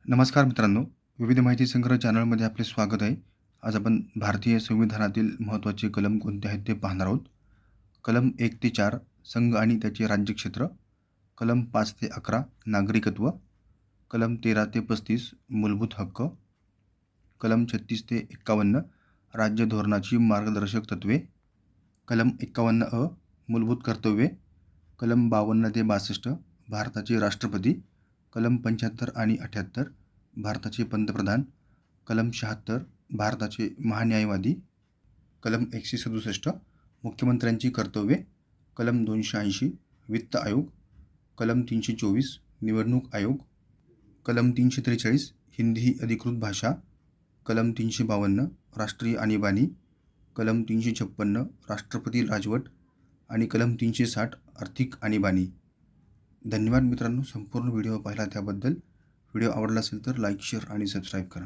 नमस्कार मित्रांनो, विविध माहिती संग्रह चॅनलमध्ये आपले स्वागत आहे. आज आपण भारतीय संविधानातील महत्त्वाचे कलम कोणते आहेत ते पाहणार आहोत. कलम 1 ते 4 संघ आणि त्याचे राज्यक्षेत्र, कलम 5 ते 11 नागरिकत्व, कलम 13 ते 35 मूलभूत हक्क, कलम 36 ते 51 राज्य धोरणाची मार्गदर्शक तत्त्वे, कलम 51 अ मूलभूत कर्तव्ये, कलम 52 ते 62 भारताचे राष्ट्रपती, कलम 75 आणि 78 भारताचे पंतप्रधान, कलम 76 भारताचे महान्यायवादी, कलम 167 मुख्यमंत्र्यांची कर्तव्ये, कलम 280 वित्त आयोग, कलम 324 निवडणूक आयोग, कलम 343 हिंदी ही अधिकृत भाषा, कलम 352 राष्ट्रीय आणीबाणी, कलम 356 राष्ट्रपती राजवट आणि कलम 360 आर्थिक आणीबाणी. धन्यवाद मित्रांनो, संपूर्ण व्हिडिओ पाहिला त्याबद्दल. व्हिडिओ आवडला असेल तर लाईक, शेअर आणि सबस्क्राईब करा.